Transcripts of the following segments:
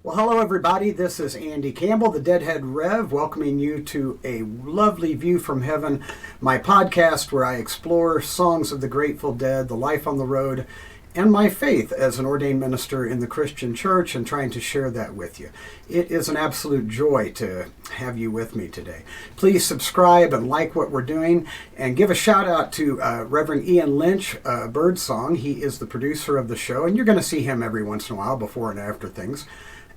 Well, hello, everybody. This is Andy Campbell, the Deadhead Rev, welcoming you to a lovely view from heaven, my podcast where I explore songs of the Grateful Dead, the life on the road, and my faith as an ordained minister in the Christian church and trying to share that with you. It is an absolute joy to have you with me today. Please subscribe and like what we're doing and give a shout out to Reverend Ian Lynch, Birdsong. He is the producer of the show, and you're going to see him every once in a while before and after things.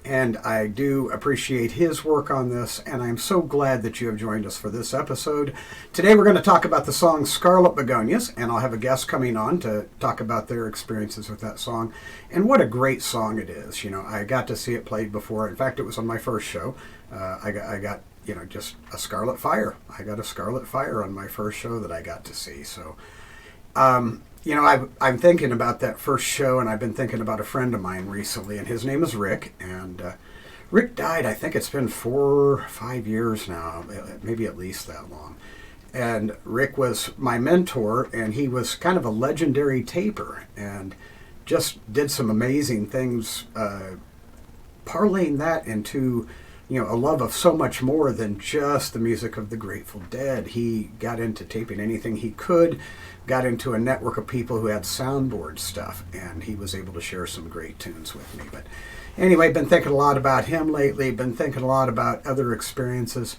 And I do appreciate his work on this, and I'm so glad that you have joined us for this episode. Today we're going to talk about the song Scarlett, Begonias, and I'll have a guest coming on to talk about their experiences with that song. And what a great song it is. You know, I got to see it played before. In fact, it was on my first show. I got, just a Scarlet Fire. I got a Scarlet Fire on my first show that I got to see. So, I'm thinking about that first show, and I've been thinking about a friend of mine recently, and his name is Rick. And Rick died, I think it's been 4 or 5 years now, maybe at least that long. And Rick was my mentor, and he was kind of a legendary taper, and just did some amazing things, parlaying that into a love of so much more than just the music of the Grateful Dead. He got into taping anything he could, got into a network of people who had soundboard stuff, and he was able to share some great tunes with me. But anyway, been thinking a lot about him lately, been thinking a lot about other experiences.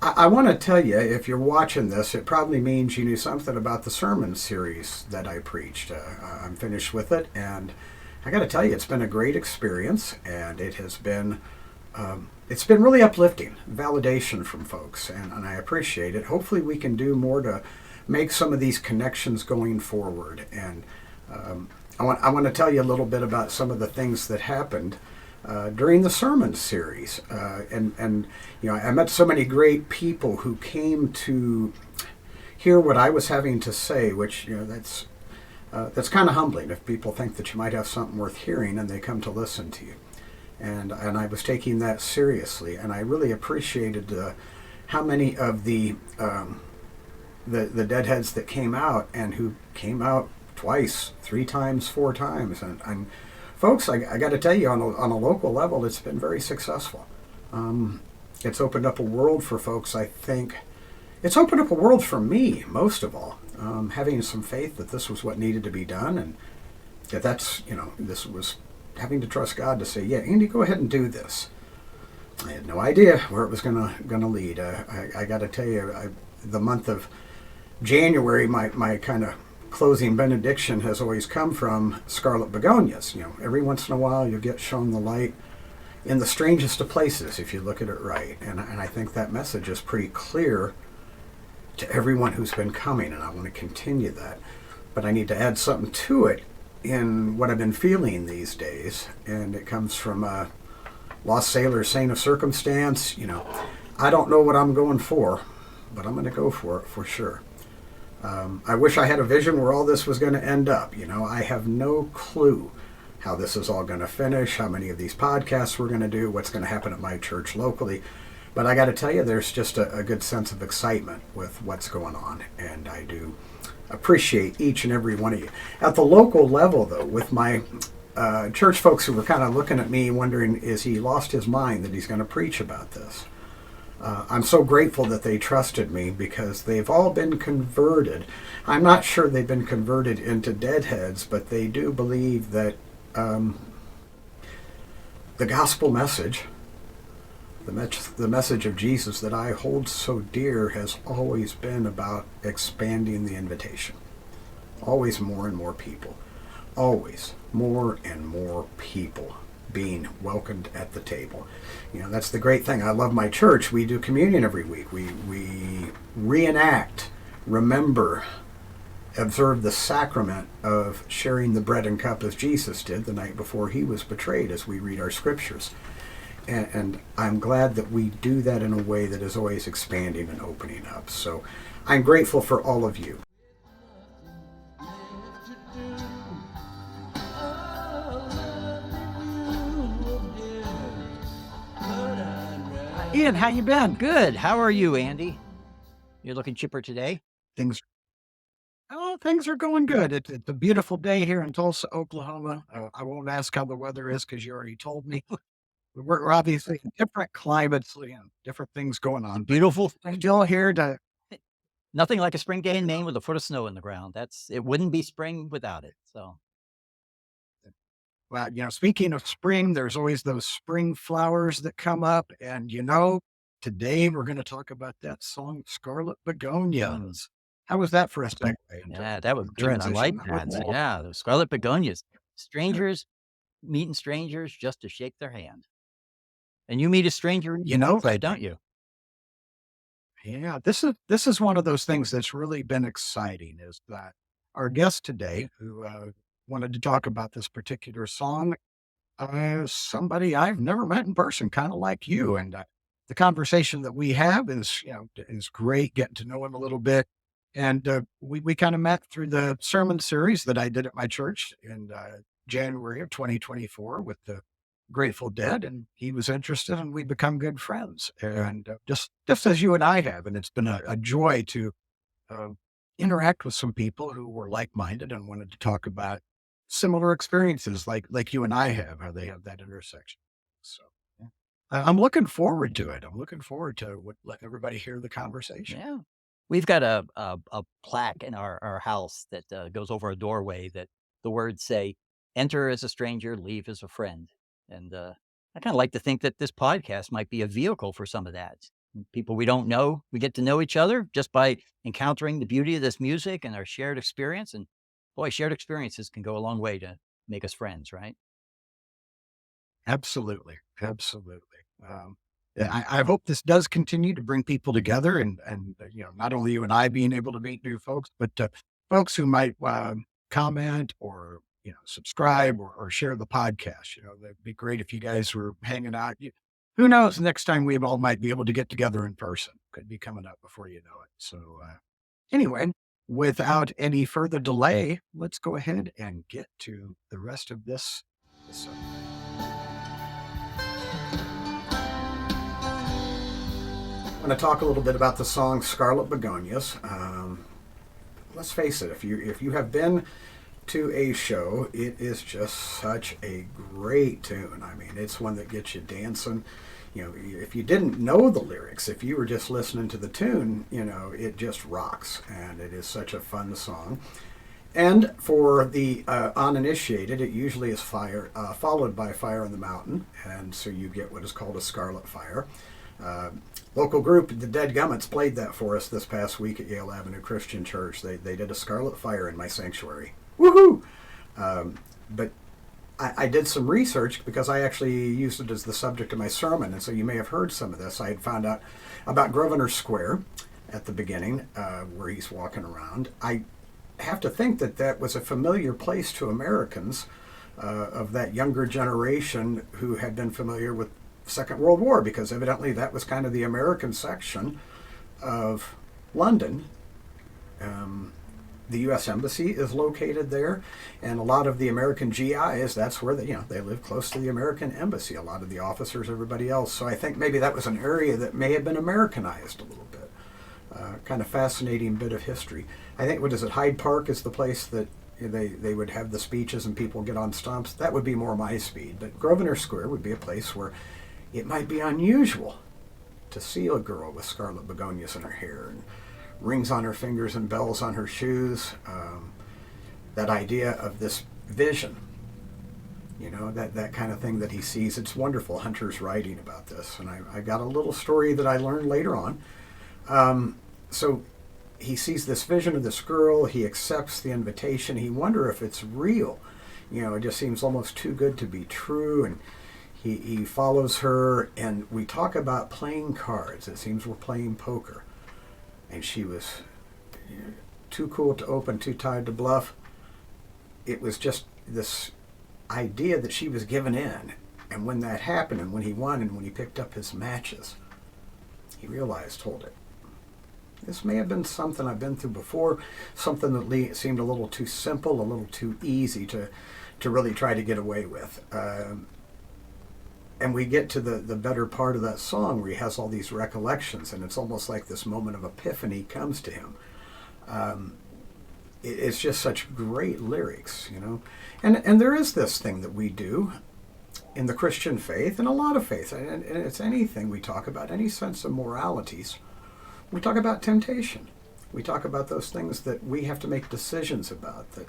I want to tell you, if you're watching this, it probably means you knew something about the sermon series that I preached. I'm finished with it, and I got to tell you, it's been a great experience, and it has been it's been really uplifting, validation from folks, and I appreciate it. Hopefully we can do more to make some of these connections going forward. And I want to tell you a little bit about some of the things that happened during the sermon series. And I met so many great people who came to hear what I was having to say, which, that's kind of humbling if people think that you might have something worth hearing and they come to listen to you. And I was taking that seriously, and I really appreciated how many of the deadheads that came out, and who came out twice, 3 times, 4 times, and folks, I got to tell you, on a local level, it's been very successful. It's opened up a world for folks. I think it's opened up a world for me, most of all, having some faith that this was what needed to be done, and this was having to trust God to say, yeah, Andy, go ahead and do this. I had no idea where it was gonna lead. I got to tell you, the month of January, my kind of closing benediction has always come from Scarlett Begonias. Every once in a while you'll get shown the light in the strangest of places if you look at it right. And I think that message is pretty clear to everyone who's been coming, and I want to continue that. But I need to add something to it in what I've been feeling these days, and it comes from Lost Sailor, Saint of Circumstance. I don't know what I'm going for, but I'm going to go for it for sure. I wish I had a vision where all this was going to end up. I have no clue how this is all going to finish, how many of these podcasts we're going to do, what's going to happen at my church locally. But I got to tell you, there's just a good sense of excitement with what's going on, and I do appreciate each and every one of you. At the local level, though, with my church folks who were kind of looking at me wondering, is he lost his mind that he's going to preach about this? I'm so grateful that they trusted me, because they've all been converted. I'm not sure they've been converted into deadheads, but they do believe that the gospel message, the message of Jesus that I hold so dear, has always been about expanding the invitation. Always more and more people. Always more and more people being welcomed at the table. That's the great thing. I love my church. We do communion every week. We reenact, remember, observe the sacrament of sharing the bread and cup as Jesus did the night before he was betrayed, as we read our scriptures. And I'm glad that we do that in a way that is always expanding and opening up. So I'm grateful for all of you. Ian, how you been? Good. How are you, Andy? You're looking chipper today? Things things are going good. It's a beautiful day here in Tulsa, Oklahoma. I won't ask how the weather is because you already told me. we're obviously in different climates, different things going on. But Beautiful. I'm still here to, Nothing like a spring day in Maine with a foot of snow in the ground. It wouldn't be spring without it. So well, speaking of spring, there's always those spring flowers that come up. And, today we're going to talk about that song, Scarlet mm, Begonias. How was that for a segue into yeah, that was good. I like transition with that. that? Yeah, the Scarlet Begonias. Strangers meeting strangers just to shake their hand. And you meet a stranger in You your know, life, don't you? yeah, this is one of those things that's really been exciting is that our guest today who wanted to talk about this particular song, somebody I've never met in person, kind of like you. And the conversation that we have is, is great, getting to know him a little bit. And we kind of met through the sermon series that I did at my church in January of 2024 with the Grateful Dead, and he was interested, and we become good friends. And just as you and I have, and it's been a joy to uh, interact with some people who were like-minded and wanted to talk about similar experiences like you and I have, how they have that intersection. So yeah. I'm looking forward to it. I'm looking forward to letting everybody hear the conversation. Yeah. We've got a plaque in our house that goes over a doorway that the words say, enter as a stranger, leave as a friend. And I kind of like to think that this podcast might be a vehicle for some of that. People we don't know, we get to know each other just by encountering the beauty of this music and our shared experience. And boy, shared experiences can go a long way to make us friends, right? Absolutely. Absolutely. Yeah, I hope this does continue to bring people together and not only you and I being able to meet new folks, but folks who might comment or, subscribe or share the podcast. That'd be great if you guys were hanging out. Who knows? Next time we all might be able to get together in person. Could be coming up before you know it. So, anyway, without any further delay, let's go ahead and get to the rest of this I'm going to talk a little bit about the song Scarlet Begonias. Let's face it, if you have been to a show, it is just such a great tune. I mean, it's one that gets you dancing. If you didn't know the lyrics, if you were just listening to the tune, it just rocks. And it is such a fun song. And for the uninitiated, it usually is fire, followed by Fire in the Mountain. And so you get what is called a Scarlet Fire. Local group, the Dead Gummits, played that for us this past week at Yale Avenue Christian Church. They did a Scarlet Fire in my sanctuary. Woohoo! But I did some research because I actually used it as the subject of my sermon, and so you may have heard some of this. I had found out about Grosvenor Square at the beginning, where he's walking around. I have to think that was a familiar place to Americans of that younger generation who had been familiar with Second World War, because evidently that was kind of the American section of London. The U.S. Embassy is located there, and a lot of the American GIs, that's where they live close to the American Embassy, a lot of the officers, everybody else. So I think maybe that was an area that may have been Americanized a little bit. Kind of fascinating bit of history. I think, what is it, Hyde Park is the place that they would have the speeches and people get on stumps. That would be more my speed. But Grosvenor Square would be a place where it might be unusual to see a girl with scarlet begonias in her hair and rings on her fingers and bells on her shoes. That idea of this vision, that kind of thing that he sees. It's wonderful. Hunter's writing about this. And I got a little story that I learned later on. So he sees this vision of this girl. He accepts the invitation. He wonders if it's real. It just seems almost too good to be true. And he follows her, and we talk about playing cards. It seems we're playing poker. And she was too cool to open, too tired to bluff. It was just this idea that she was giving in. And when that happened, and when he won, and when he picked up his matches, he realized, hold it. This may have been something I've been through before, something that seemed a little too simple, a little too easy to really try to get away with. And we get to the better part of that song where he has all these recollections, and it's almost like this moment of epiphany comes to him. It's just such great lyrics, And there is this thing that we do in the Christian faith and a lot of faith, and it's anything we talk about, any sense of moralities, we talk about temptation. We talk about those things that we have to make decisions about, that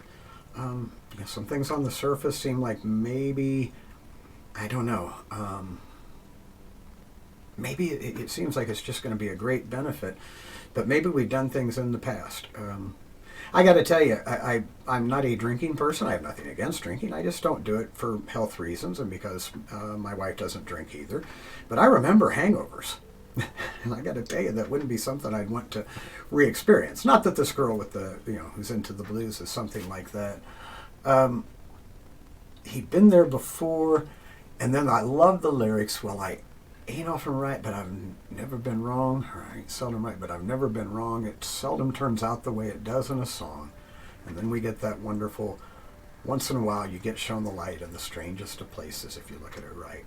some things on the surface seem like maybe, I don't know, maybe it seems like it's just going to be a great benefit, but maybe we've done things in the past. I got to tell you, I'm not a drinking person. I have nothing against drinking. I just don't do it for health reasons and because my wife doesn't drink either. But I remember hangovers. And I got to tell you, that wouldn't be something I'd want to re-experience. Not that this girl with the, who's into the blues is something like that. He'd been there before, and then I love the lyrics. Well, I ain't often right, but I've never been wrong. Or I ain't seldom right, but I've never been wrong. It seldom turns out the way it does in a song. And then we get that wonderful, once in a while you get shown the light in the strangest of places if you look at it right.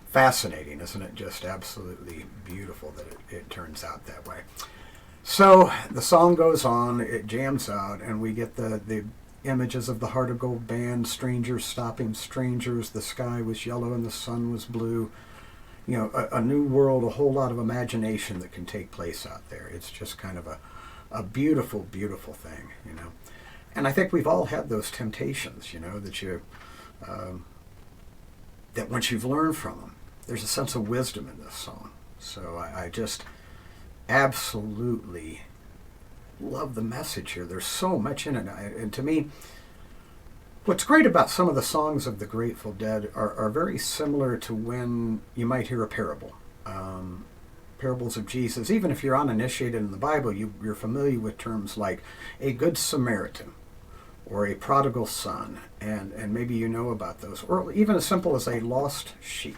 Fascinating, isn't it? Just absolutely beautiful that it turns out that way. So the song goes on, it jams out, and we get the images of the Heart of Gold band, strangers stopping strangers, the sky was yellow and the sun was blue. A new world, a whole lot of imagination that can take place out there. It's just kind of a beautiful, beautiful thing, And I think we've all had those temptations, that once you've learned from them, there's a sense of wisdom in this song. So I just absolutely love the message here. There's so much in it. And to me, what's great about some of the songs of the Grateful Dead are very similar to when you might hear a parable. Parables of Jesus. Even if you're uninitiated in the Bible, you're familiar with terms like a good Samaritan or a prodigal son, and maybe you know about those. Or even as simple as a lost sheep.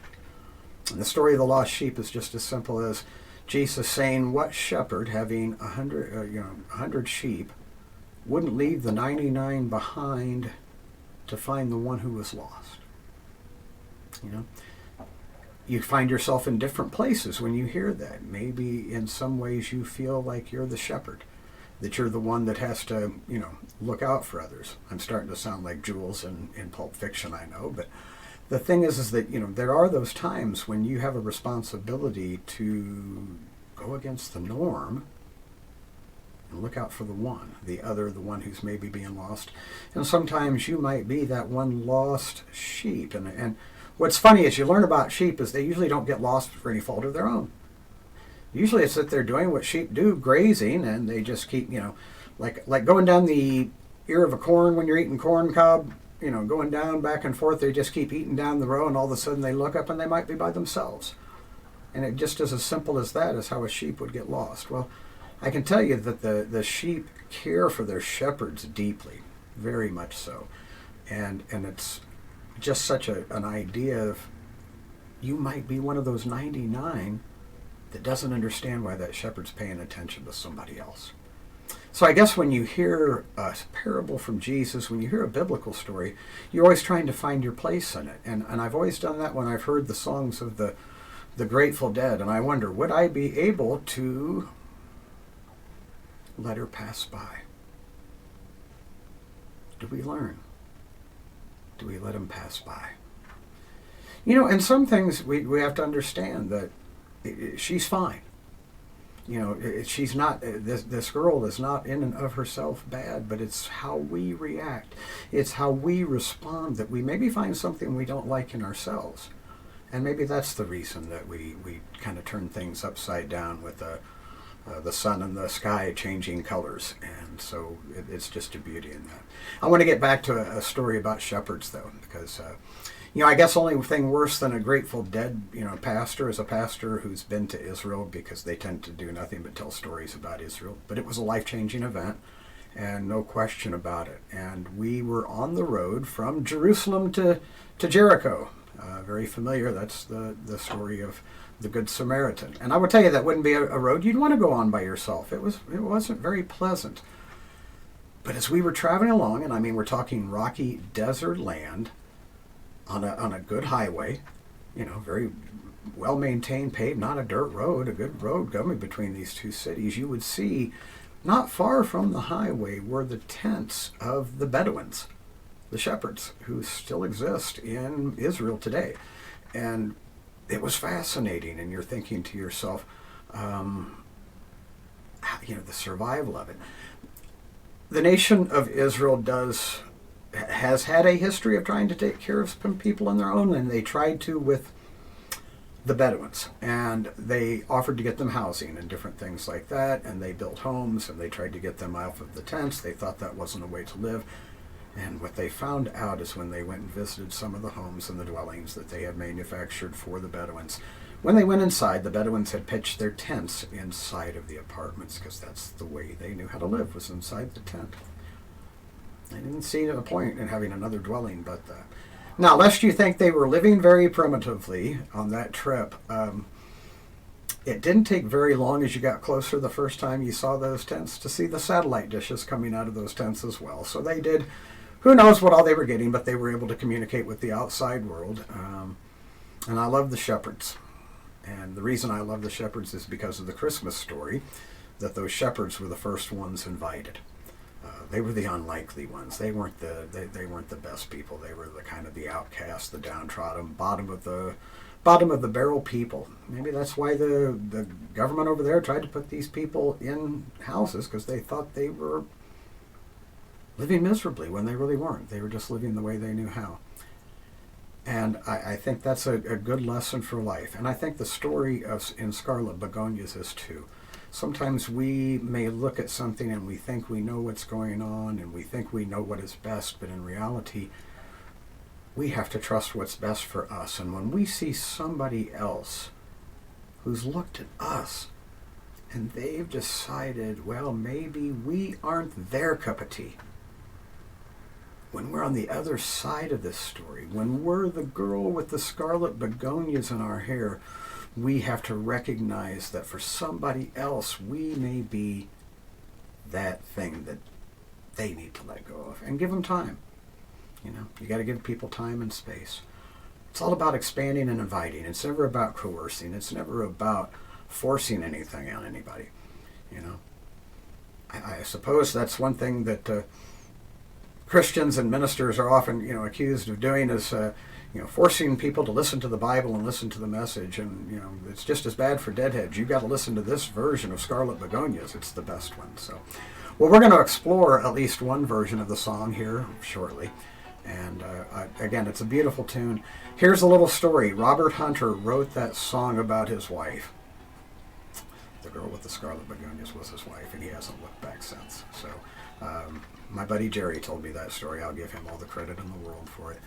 And the story of the lost sheep is just as simple as Jesus saying, what shepherd having 100 sheep wouldn't leave the 99 behind to find the one who was lost? You find yourself in different places when you hear that. Maybe in some ways you feel like you're the shepherd, that you're the one that has to, look out for others. I'm starting to sound like Jules in Pulp Fiction, I know, but the thing is that, there are those times when you have a responsibility to go against the norm and look out for the one who's maybe being lost. And sometimes you might be that one lost sheep. And what's funny is you learn about sheep is they usually don't get lost for any fault of their own. Usually it's that they're doing what sheep do, grazing, and they just keep, like going down the ear of a corn when you're eating corn cob, going down back and forth. They just keep eating down the row, and all of a sudden they look up and they might be by themselves. And it just is as simple as that, is how a sheep would get lost. Well, I can tell you that the sheep care for their shepherds deeply, very much so. And it's just such an idea of, you might be one of those 99 that doesn't understand why that shepherd's paying attention to somebody else. So I guess when you hear a parable from Jesus, when you hear a biblical story, you're always trying to find your place in it. And I've always done that when I've heard the songs of the Grateful Dead, and I wonder, would I be able to let her pass by? Do we learn? Do we let him pass by? And some things we have to understand that she's fine. She's not, this girl is not in and of herself bad, but it's how we react. It's how we respond that we maybe find something we don't like in ourselves. And maybe that's the reason that we kind of turn things upside down with the sun and the sky changing colors. And so it's just a beauty in that. I want to get back to a story about shepherds, though, because I guess only thing worse than a Grateful Dead, pastor is a pastor who's been to Israel, because they tend to do nothing but tell stories about Israel. But it was a life-changing event, and no question about it. And we were on the road from Jerusalem to Jericho. Very familiar. That's the story of the Good Samaritan. And I would tell you that wouldn't be a road you'd want to go on by yourself. It wasn't very pleasant. But as we were traveling along, and I mean we're talking rocky desert land, on a good highway, very well maintained, paved, not a dirt road, a good road going between these two cities, you would see not far from the highway were the tents of the Bedouins. the shepherds who still exist in Israel today. And it was fascinating, and you're thinking to yourself, the survival of it. The nation of Israel has had a history of trying to take care of some people on their own, and they tried to with the Bedouins, and they offered to get them housing and different things like that, and they built homes, and they tried to get them off of the tents. They thought that wasn't a way to live. And what they found out is when they went and visited some of the homes and the dwellings that they had manufactured for the Bedouins, when they went inside, the Bedouins had pitched their tents inside of the apartments, because that's the way they knew how to live, was inside the tent. They didn't see a point in having another dwelling but that. Now, lest you think they were living very primitively on that trip, it didn't take very long as you got closer the first time you saw those tents to see the satellite dishes coming out of those tents as well. So they did, who knows what all they were getting, but they were able to communicate with the outside world. And I love the shepherds. And the reason I love the shepherds is because of the Christmas story, that those shepherds were the first ones invited. They were the unlikely ones. They weren't they weren't the best people. They were the kind of the outcast, the downtrodden, bottom of the barrel people. Maybe that's why the government over there tried to put these people in houses, because they thought they were living miserably when they really weren't. They were just living the way they knew how. And I think that's a good lesson for life. And I think the story in Scarlett, Begonias is too. Sometimes we may look at something and we think we know what's going on and we think we know what is best, but in reality, we have to trust what's best for us. And when we see somebody else who's looked at us and they've decided, well, maybe we aren't their cup of tea. When we're on the other side of this story, when we're the girl with the scarlet begonias in our hair, we have to recognize that for somebody else, we may be that thing that they need to let go of, and give them time. You got to give people time and space. It's all about expanding and inviting. It's never about coercing. It's never about forcing anything on anybody. I suppose that's one thing that Christians and ministers are often, accused of doing is, forcing people to listen to the Bible and listen to the message. And, it's just as bad for deadheads. You've got to listen to this version of Scarlet Begonias. It's the best one. So, well, we're going to explore at least one version of the song here shortly. And again, it's a beautiful tune. Here's a little story. Robert Hunter wrote that song about his wife. The girl with the scarlet begonias was his wife, and he hasn't looked back since. So my buddy Jerry told me that story. I'll give him all the credit in the world for it.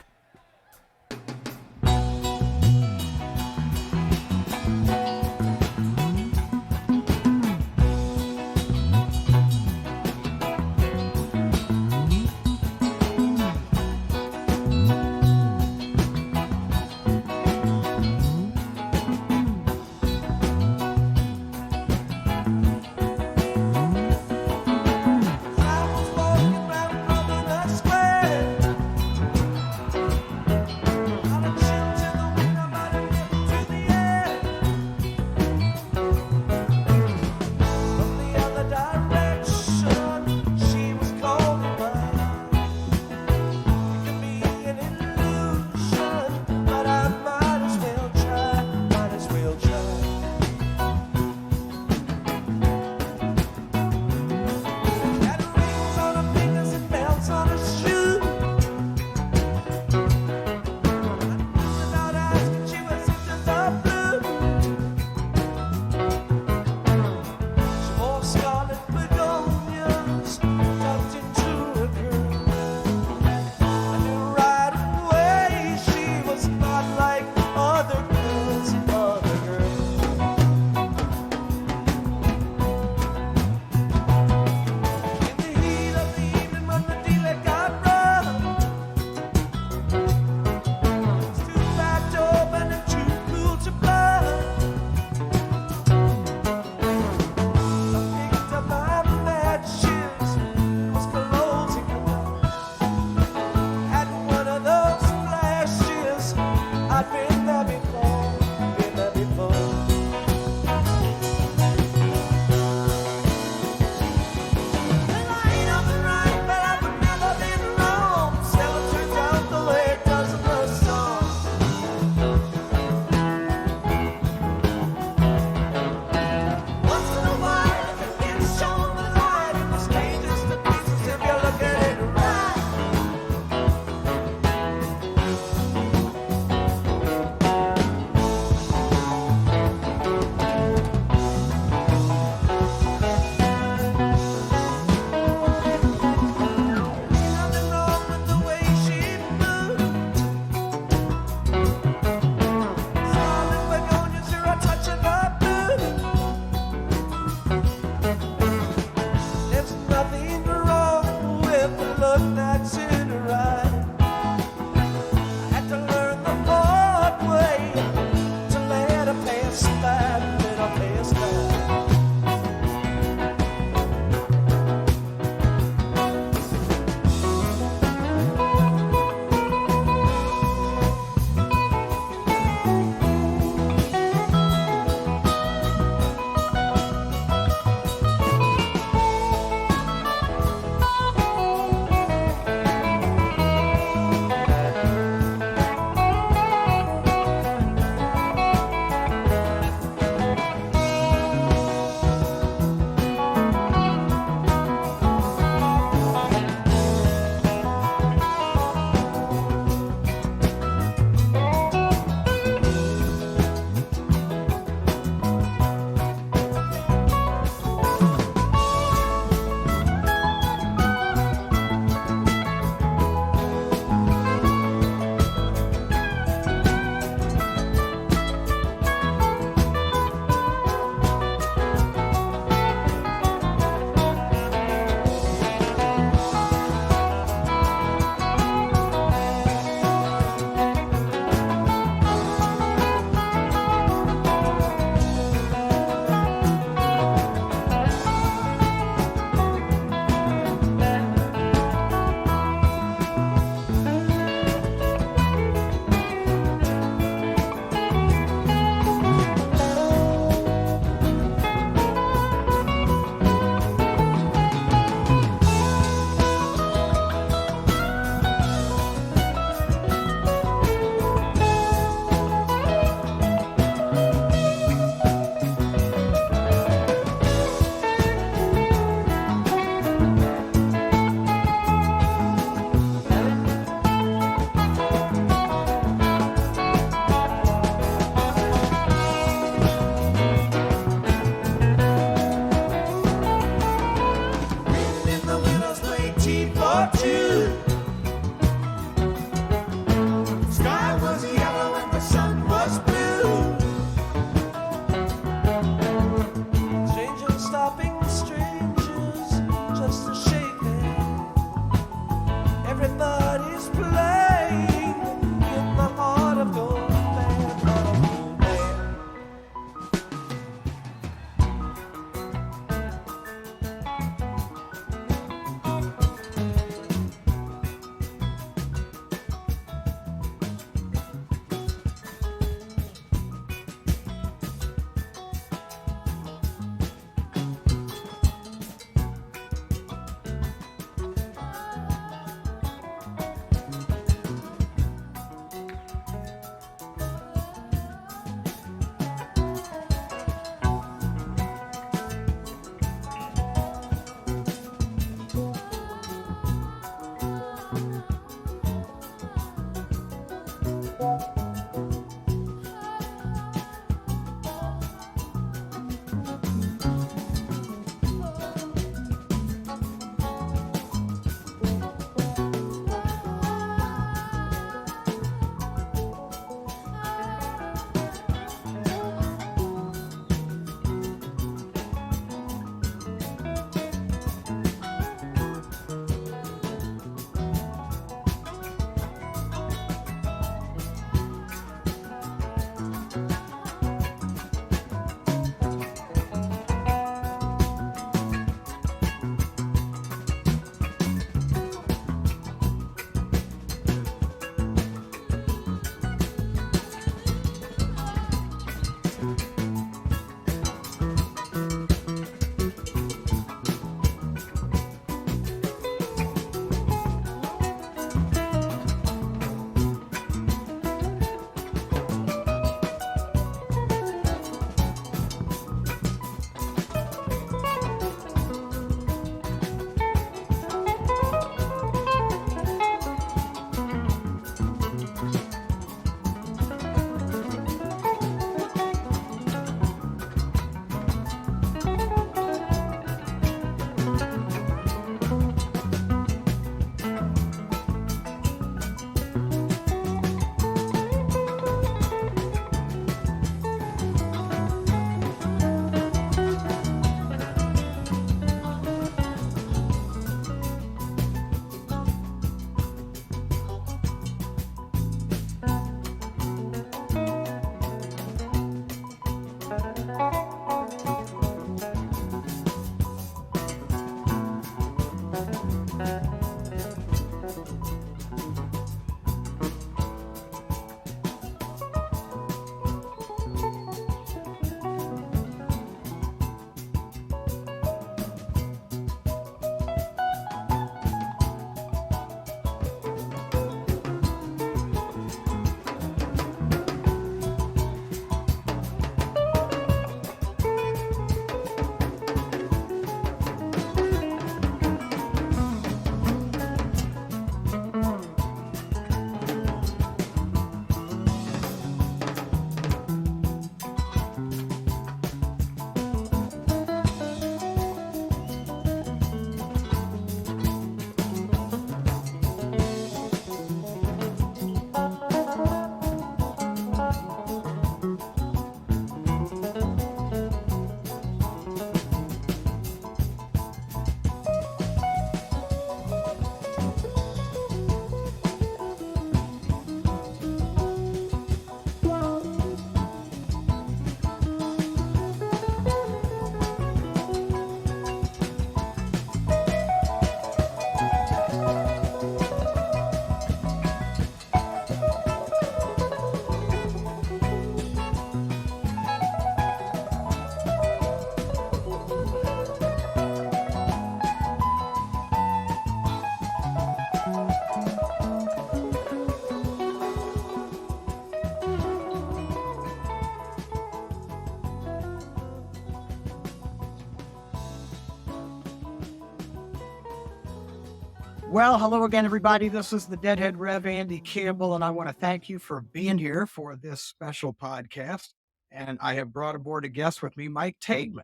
Well, hello again, everybody. This is the Deadhead Rev, Andy Campbell, and I want to thank you for being here for this special podcast. And I have brought aboard a guest with me, Mike Taigman.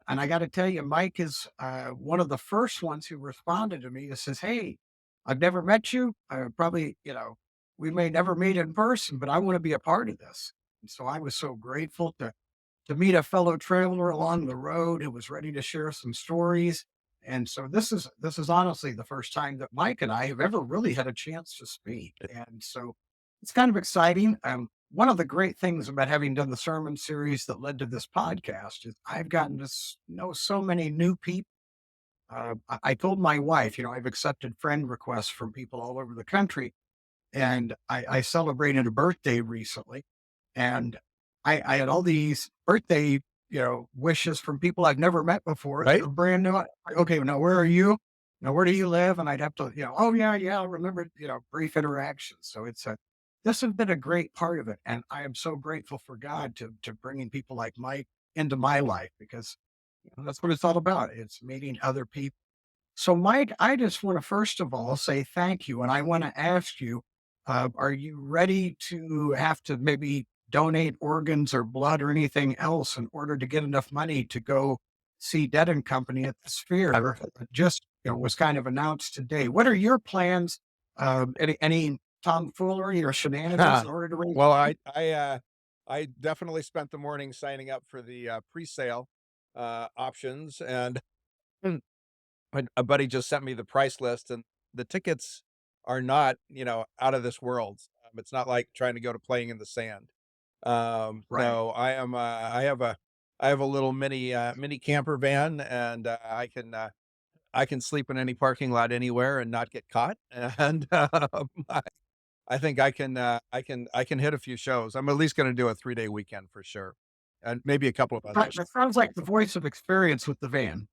And I got to tell you, Mike is one of the first ones who responded to me and says, "Hey, I've never met you. Probably, we may never meet in person, but I want to be a part of this." And so I was so grateful to meet a fellow traveler along the road who was ready to share some stories. And so this is honestly the first time that Mike and I have ever really had a chance to speak. And so it's kind of exciting. One of the great things about having done the sermon series that led to this podcast is I've gotten to know so many new people. I told my wife, I've accepted friend requests from people all over the country, and I celebrated a birthday recently, and I had all these birthday, wishes from people I've never met before. They Right? were brand new. Okay, now where are you? Now where do you live? And I'd have to, oh yeah, yeah, I remember, brief interactions. So this has been a great part of it, and I am so grateful for God to bringing people like Mike into my life because that's what it's all about. It's meeting other people. So, Mike, I just want to first of all say thank you. And I want to ask you, are you ready to have to maybe donate organs or blood or anything else in order to get enough money to go see Dead and Company at the Sphere? Just was kind of announced today. What are your plans? Any tomfoolery or shenanigans in order to raise Well, money? I definitely spent the morning signing up for the, presale, options, and mm, a buddy just sent me the price list, and the tickets are not, out of this world. It's not like trying to go to Playing in the Sand. Right. So I have a little mini camper van, and, I can sleep in any parking lot anywhere and not get caught, and, I think I can hit a few shows. I'm at least gonna do a 3-day weekend for sure, and maybe a couple of others. That sounds like the voice of experience with the van.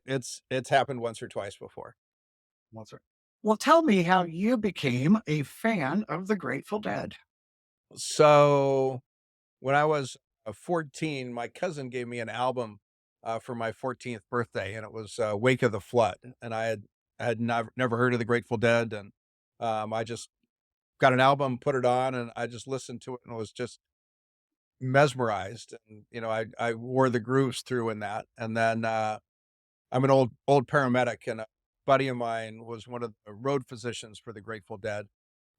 It's happened once or twice before. Well, sir. Well, tell me how you became a fan of the Grateful Dead. So, when I was, 14, my cousin gave me an album, for my 14th birthday, and it was, Wake of the Flood, and I had never heard of the Grateful Dead, and, I just got an album, put it on, and I just listened to it and was just mesmerized, and, I wore the grooves through in that, and then, I'm an old paramedic, and a buddy of mine was one of the road physicians for the Grateful Dead.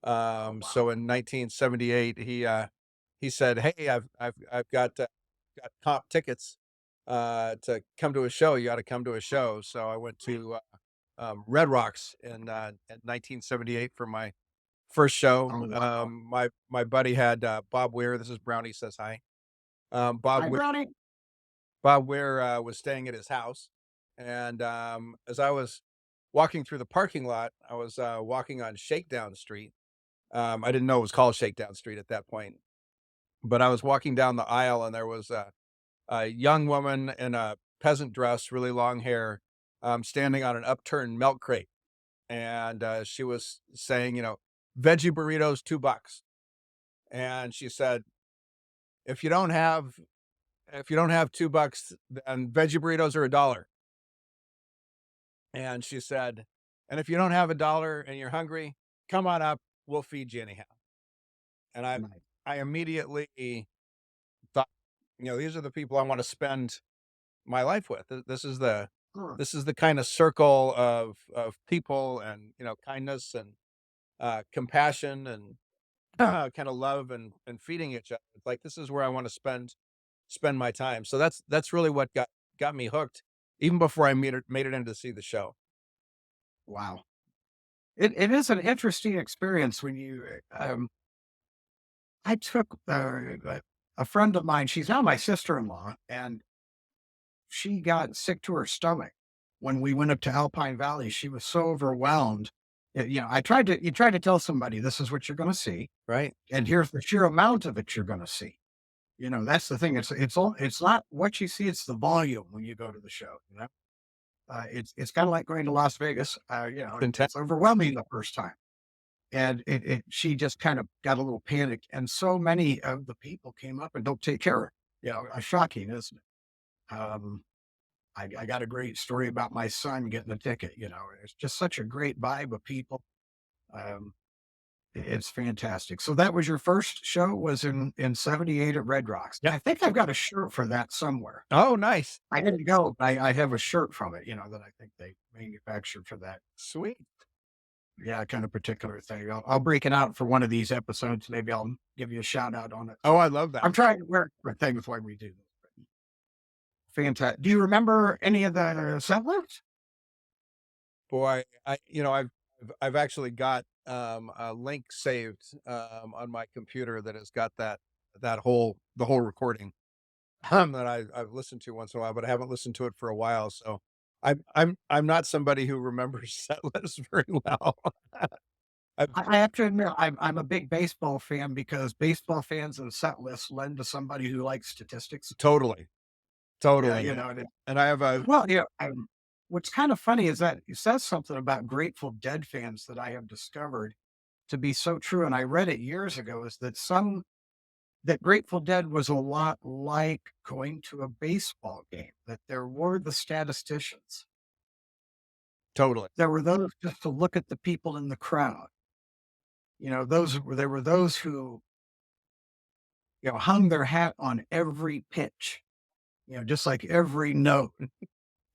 Oh, So wow. in 1978, he said, "Hey, I've got comp tickets, to come to a show. You ought to come to a show." So I went to, Red Rocks in 1978 for my first show. Oh, wow. My buddy had, Bob Weir. This is Brownie says hi. Hi, Brownie. Bob Weir, was staying at his house, and, as I was walking through the parking lot, I was, walking on Shakedown Street. I didn't know it was called Shakedown Street at that point, but I was walking down the aisle, and there was a young woman in a peasant dress, really long hair, standing on an upturned milk crate, and, she was saying, "Veggie burritos, $2." And she said, "If you don't have if you don't have $2, then veggie burritos are $1." And she said, "And if you don't have $1 and you're hungry, come on up, we'll feed you anyhow." And Nice. I immediately thought, these are the people I wanna spend my life with. Huh. This is the kinda circle of people and, kindness and, compassion and kinda love and feeding each other. It's like, this is where I wanna spend my time. So that's really what got me hooked even before I made it in to see the show. Wow. It is an interesting experience when I took a friend of mine, she's now my sister in law, and she got sick to her stomach when we went up to Alpine Valley. She was so overwhelmed. You try to tell somebody this is what you're going to see, Right. and here's the sheer amount of it you're going to see. That's the thing. It's not what you see; it's the volume when you go to the show. It's kind of like going to Las Vegas. Inten It's overwhelming the first time, and she just kind of got a little panicked, and so many of the people came up and don't take care of her. Shocking, isn't it? Um, I got a great story about my son getting a ticket. It's just such a great vibe of people. Um, it's fantastic. So that was your first show was in '78 at Red Rocks. Yep. I think I've got a shirt for that somewhere. Oh, nice. I didn't go, but I have a shirt from it, that I think they manufactured for that. Sweet. Yeah, kind of particular thing. I'll break it out for one of these episodes. Maybe I'll give you a shout out on it. Oh, I love that. I'm trying to wear things while we do this. Fantastic. Do you remember any of the settlers? Boy, I've actually got a link saved on my computer that has got the whole recording that I've listened to once in a while, but I haven't listened to it for a while. So I'm not somebody who remembers set lists very well. I've I have to admit, I'm a big baseball fan because baseball fans and set lists lend to somebody who likes statistics. totally, Yeah, totally, and I have a well, what's kind of funny is that it says something about Grateful Dead fans that I have discovered to be so true. And I read it years ago is that Grateful Dead was a lot like going to a baseball game, that there were the statisticians. totally. There were those just to look at the people in the crowd. There were those who, hung their hat on every pitch, just like every note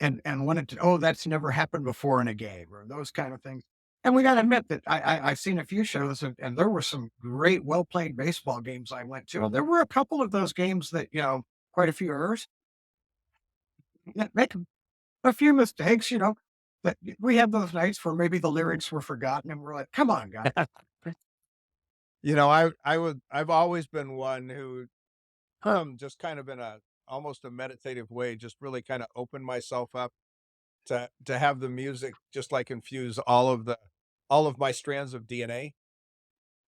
and wanted to, oh, that's never happened before in a game or those kind of things. And we got to admit that I've seen a few shows and there were some great, well played baseball games I went to. And there were a couple of those games that, quite a few errors, make a few mistakes, but we had those nights where maybe the lyrics were forgotten and we're like, come on, guys. I've always been one who just kind of in a almost a meditative way, just really kind of open myself up to have the music just like infuse all of my strands of DNA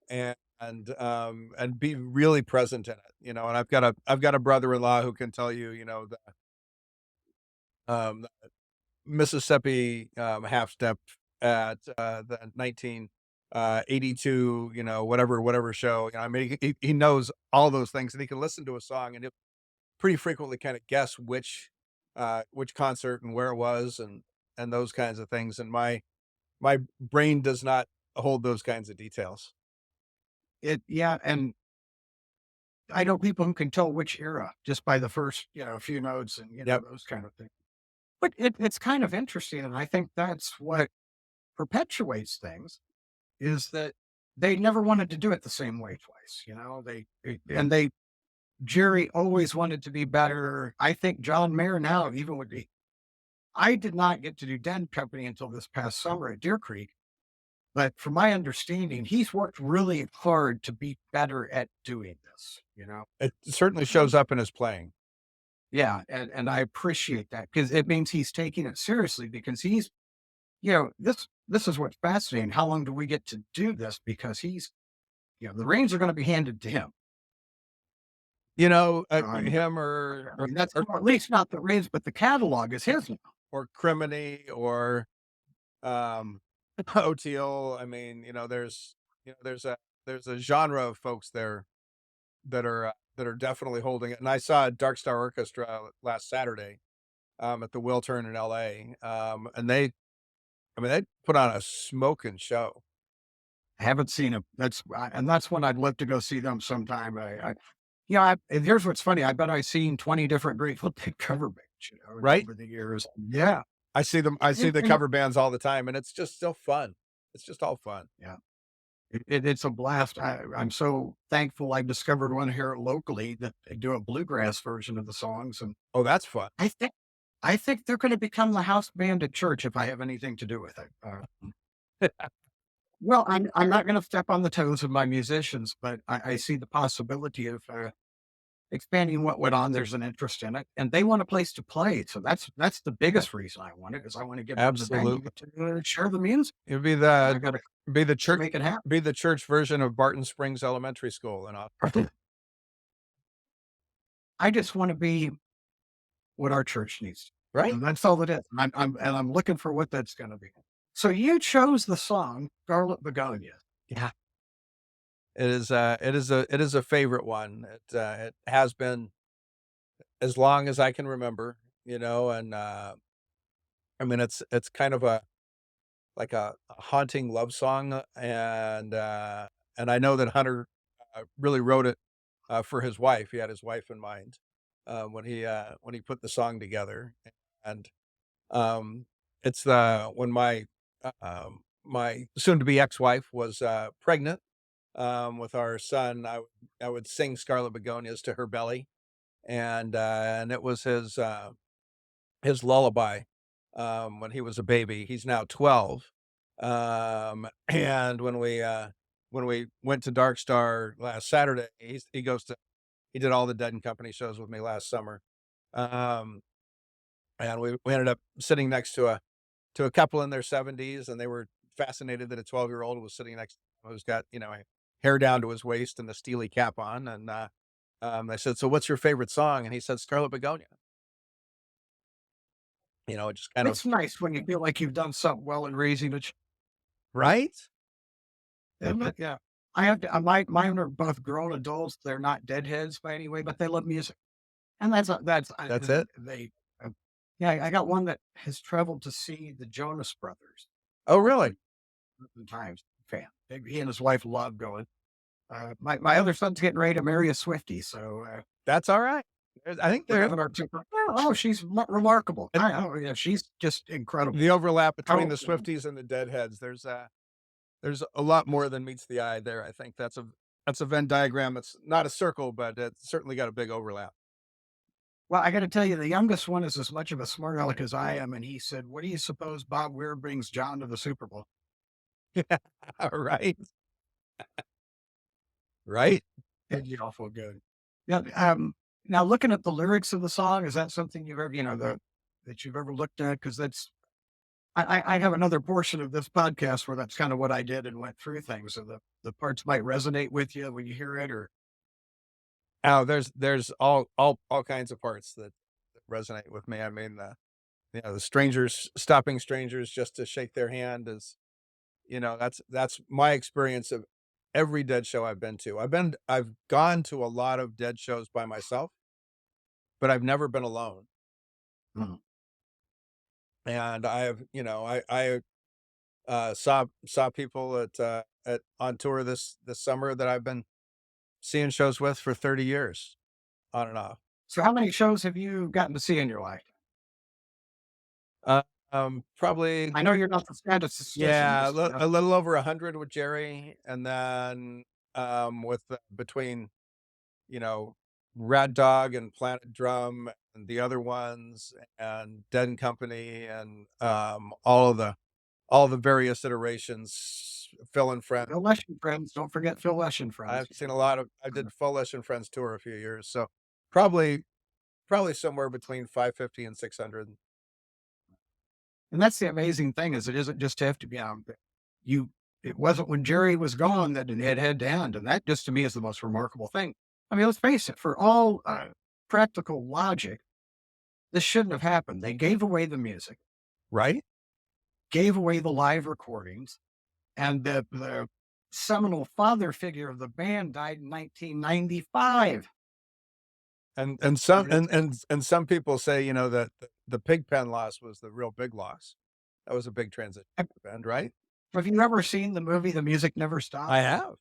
and be really present in it, and I've got a brother-in-law who can tell you, the Mississippi half step at the 1982, whatever show. I mean, he knows all those things and he can listen to a song and he'll pretty frequently kind of guess which concert and where it was and those kinds of things. And my brain does not hold those kinds of details. Yeah. And I know people who can tell which era just by the first, few notes and, Yep. those kind of things. But it's kind of interesting. And I think that's what perpetuates things is that they never wanted to do it the same way twice. And Jerry always wanted to be better. I think John Mayer now even would be. I did not get to do Den Company until this past summer at Deer Creek. But from my understanding, he's worked really hard to be better at doing this. It certainly shows up in his playing. Yeah. And I appreciate that because it means he's taking it seriously because this is what's fascinating. How long do we get to do this? Because the reins are going to be handed to him. Him I mean, that's at least not the reins, but the catalog is his now. or Criminy or OTL. I mean, there's a genre of folks there that are definitely holding it. And I saw Dark Star Orchestra last Saturday at the Wiltern in LA. And they put on a smoking show. I haven't seen him. And that's when I'd love to go see them sometime. And here's what's funny. I bet I've seen 20 different Grateful Dead cover bands, Right? over the years. Yeah. I see the cover bands all the time and it's just still fun. It's just all fun. Yeah. It's a blast. I'm so thankful I discovered one here locally that they do a bluegrass version of the songs. And Oh, that's fun. I think they're going to become the house band at church if I have anything to do with it. Well, I'm not going to step on the toes of my musicians, but I see the possibility of expanding what went on. There's an interest in it, and they want a place to play. So that's the biggest reason I want it is I want to give them the venue Absolutely. to share the music. It would be I the got to be the church make it happen. be the church version of Barton Springs Elementary School and all. I just want to be what our church needs. Right? And that's all it is. I'm looking for what that's going to be. So you chose the song Scarlett Begonias. Yeah. It is a favorite one. It has been as long as I can remember. and I mean, it's kind of a like a haunting love song, and I know that Hunter really wrote it for his wife. He had his wife in mind when he put the song together, and um, it's when my soon-to-be ex-wife was pregnant with our son. I would sing Scarlet Begonias to her belly, and it was his lullaby when he was a baby. He's now 12. And when we went to Dark Star last Saturday, he did all the Dead and Company shows with me last summer. Um, and we ended up sitting next to a couple in their 70s, and they were fascinated that a 12-year-old was sitting next to him who's got, hair down to his waist and a steely cap on. And I said, "So what's your favorite song?" And he said, "Scarlet Begonia." It just kind of It's nice when you feel like you've done something well in raising a right? isn't it? Yeah. I have to, mine are both grown adults. They're not deadheads by any way, but they love music. And That's it. uh, yeah, I got one that has traveled to see the Jonas Brothers Oh, really? times. Fan. He and his wife love going. My other son's getting ready to marry a Swiftie, so That's all right. I think we're there having our two. Oh, she's remarkable. and Oh yeah, she's just incredible. the overlap between the Oh, Swifties and the Deadheads, there's a lot more than meets the eye there. I think that's a Venn diagram. It's not a circle, but it's certainly got a big overlap. well, I got to tell you, the youngest one is as much of a smart aleck as I am, and he said, "What do you suppose Bob Weir brings John to the Super Bowl?" Right, right. It'd be awful good. Yeah. Now, looking at the lyrics of the song, is that something you've ever, that you've ever looked at? Because that's I have another portion of this podcast where that's kind of what I did and went through things. So the parts might resonate with you when you hear it, or Oh, there's all kinds of parts that resonate with me. I mean, the strangers stopping strangers just to shake their hand is, that's my experience of every Dead show I've been to. I've gone to a lot of Dead shows by myself, but I've never been alone. Mhm. And I have, I saw people at on tour this summer that I've been seeing shows with for 30 years on and off. So how many shows have you gotten to see in your life? Uh, Probably, I know you're not the statistician. yeah, Just a little over 100 with Jerry, and then with between, you know, Rad Dog and Planet Drum and the other ones and Dead and Company and all the various iterations, Phil and Friends. Phil Lesh and Friends. Don't forget Phil Lesh and Friends. I've seen a lot of I did Full Lesh and Friends tour a few years, so probably probably somewhere between 550 and 600. And that's the amazing thing is it isn't just have to be you. It wasn't when Jerry was gone that it had to end, and that just to me is the most remarkable thing. I mean, let's face it. For all practical logic, this shouldn't have happened. They gave away the music, Right? gave away the live recordings, and the seminal father figure of the band died in 1995. And some people say, that the Pigpen loss was the real big loss. That was a big transition Have for the band, right? have you ever seen the movie The Music Never I Stops? have,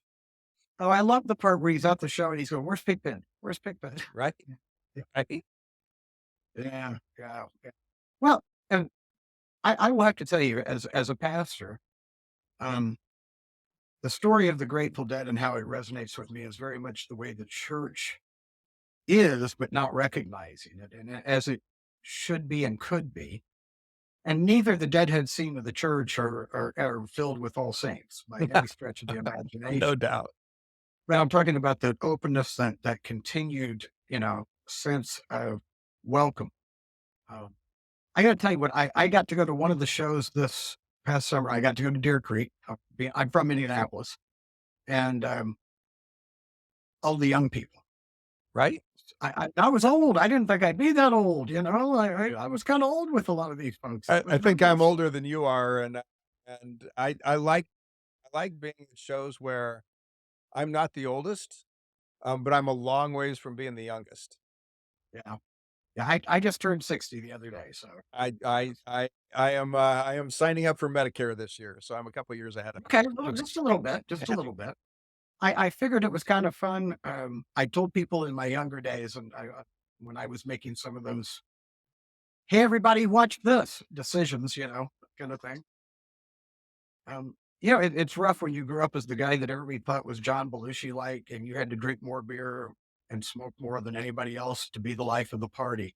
Oh, I love the part where he's at the show and he's going, "Where's Pigpen? Where's Pigpen?" right? Right? Yeah, yeah, yeah. Well, and I will have to tell you, as a pastor, um, the story of the Grateful Dead and how it resonates with me is very much the way the church is, but not recognizing it, and as it should be and could be. And neither the Deadhead scene of the church are filled with all saints by any stretch of the No imagination. doubt. But I'm talking about the openness that continued, sense of welcome. Um, I got to tell you what I got to go to one of the shows this past summer. I got to go to Deer Creek. I'm from Indianapolis, and all the young people. Right? I was old. I didn't think I'd be that old. I was kind of old with a lot of these folks. I think I'm older than you are, and I like being at shows where I'm not the oldest, but I'm a long ways from being the youngest. Yeah. Yeah, I just turned 60 the other day, so I am signing up for Medicare this year, so I'm a couple years ahead of okay, just a little bit, just a little bit. I figured it was kind of fun. I told people in my younger days, and when I was making some of those, hey, everybody, watch this decisions, kind of thing. It's rough when you grew up as the guy that everybody thought was John Belushi like, and you had to drink more beer and smoke more than anybody else to be the life of the party.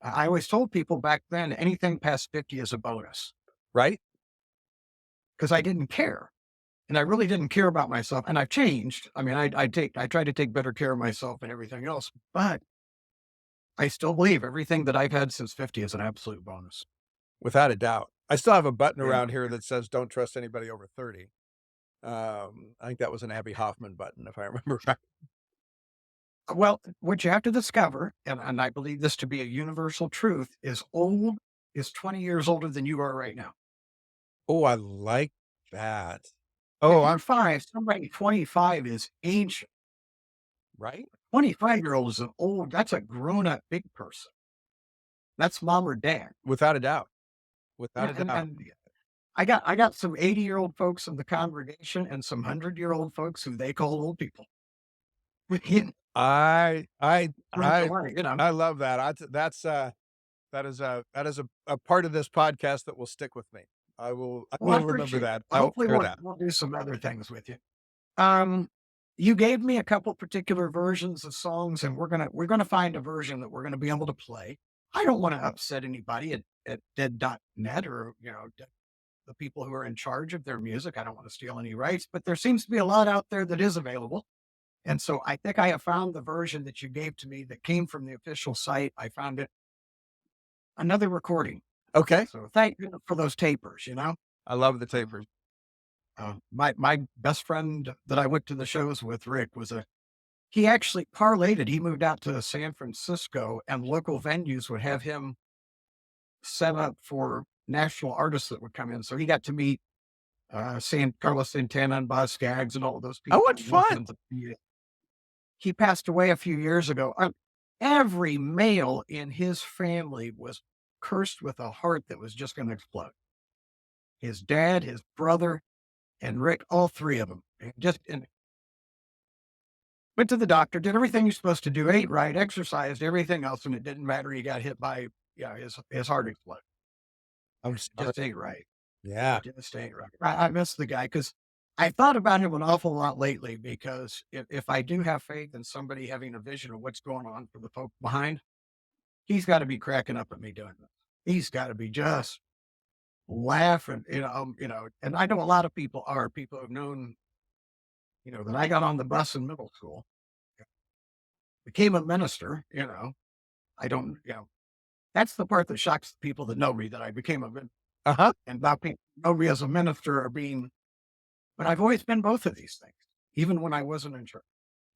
I always told people back then anything past 50 is a bonus right? because I didn't care. And I really didn't care about myself. And I've changed. I mean, I try to take better care of myself and everything else, but I still believe everything that I've had since 50 is an absolute bonus. Without a doubt. I still have a button Yeah. around here that says, "Don't trust anybody over 30." I think that was an Abby Hoffman button, if I remember right. Well, what you have to discover, and I believe this to be a universal truth, is old is 20 years older than you are right now. Oh, I like that. If Oh, you're I'm five, somebody 25 is ancient. right? 25-year-old is an old, that's a grown up big person. That's mom or dad. Without a doubt. Without Yeah, a and doubt. and I got some 80-year-old folks in the congregation and some 100-year-old folks who they call old people. I I Runs I away, I love that. That is a part of this podcast that will stick with me. I Well, I will remember appreciate that. it. I will Hopefully share we'll that. we'll do some other things with you. Um, you gave me a couple particular versions of songs, and we're gonna find a version that we're gonna be able to play. I don't want to upset anybody at dead.net or the people who are in charge of their music. I don't want to steal any rights, but there seems to be a lot out there that is available. And so I think I have found the version that you gave to me that came from the official site. I found it another recording. Okay. So thank you for those tapers. I love the Um, tapers. my best friend that I went to the shows with, Rick, he actually parlayed it. He moved out to San Francisco, and local venues would have him set up for national artists that would come in. So he got to meet San Carlos Santana and Boz Scaggs and all of those Oh, people. what fun. He passed away a few years ago. Every male in his family was cursed with a heart that was just going to explode. His dad, his brother, and Rick, all three of them. And went to the doctor, did everything you're supposed to do, ate right, exercised, everything else, and it didn't matter. He got hit by, yeah, his heart exploded. I'm sorry. Just ain't right. Yeah. It just ain't right. I miss the guy because I thought about him an awful lot lately because if I do have faith in somebody having a vision of what's going on for the folk behind, he's got to be cracking up at me doing this. He's got to be just laughing, and I know a lot of people are people who've known, that I got on the bus in middle school, became a minister, I don't, that's the part that shocks the people that know me that I became a minister. Uh-huh. And now people know me as a minister or but I've always been both of these things, even when I wasn't in church.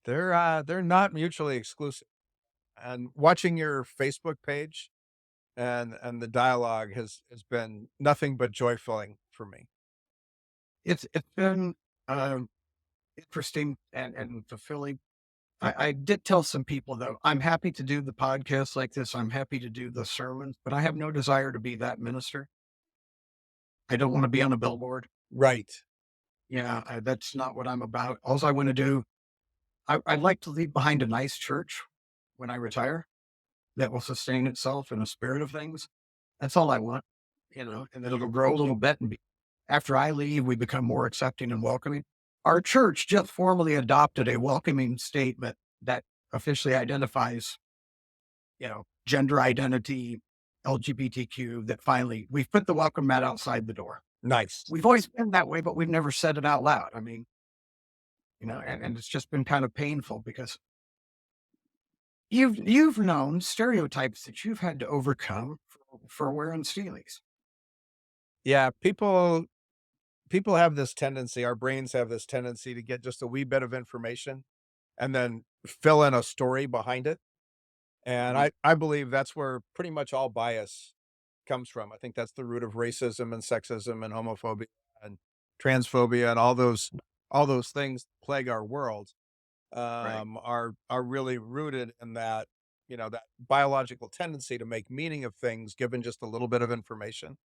They're not mutually exclusive. And watching your Facebook page and the dialogue has been nothing but joy-filling for me. It's been um, interesting and fulfilling. I did tell some people though, I'm happy to do the podcast like this. I'm happy to do the sermons, but I have no desire to be that minister. I don't want to be on a billboard. Right. Yeah, that's not what I'm about. All I want to do, I'd like to leave behind a nice church when I retire that will sustain itself in the spirit of things. That's all I want, and that it'll grow a little bit. And after I leave, we become more accepting and welcoming. Our church just formally adopted a welcoming statement that officially identifies, gender identity, LGBTQ, that finally we've put the welcome mat outside the door. Nice. We've always been that way, but we've never said it out loud. I mean, and it's just been kind of painful because you've known stereotypes that you've had to overcome for wearing Steelies. Yeah, people have this tendency, our brains have this tendency to get just a wee bit of information and then fill in a story behind it. And Mhm. I believe that's where pretty much all bias comes from. I think that's the root of racism and sexism and homophobia and transphobia and all those things that plague our world Right. are really rooted in that that biological tendency to make meaning of things given just a little bit of information.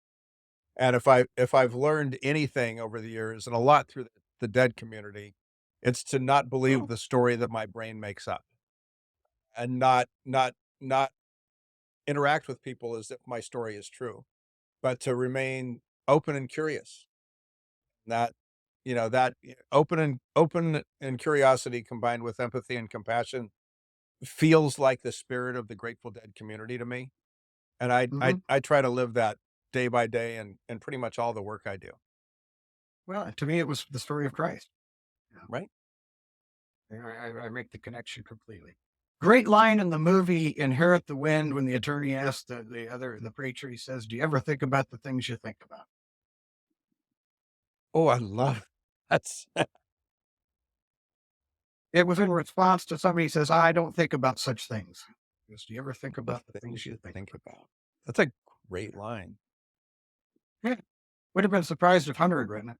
And if I've learned anything over the years, and a lot through the dead community, it's to not believe Oh, the story that my brain makes up, and not interact with people as if my story is true, but to remain open and curious. That that open and curiosity combined with empathy and compassion feels like the spirit of the Grateful Dead community to me, and I I mhm. I try to live that day by day and pretty much all the work I do. Well, to me, it was the story of Christ. Yeah. Right? I make the connection completely. Great line in the movie Inherit the Wind when the attorney asks the preacher, he says, "Do you ever think about the things you think about?" Oh, I love that's It was in response to somebody who says, "I don't think about such things." He goes, "Do you ever think the about the things things you you think think about?" about. That's a great line. Yeah. Would have been surprised if Hunter had written it.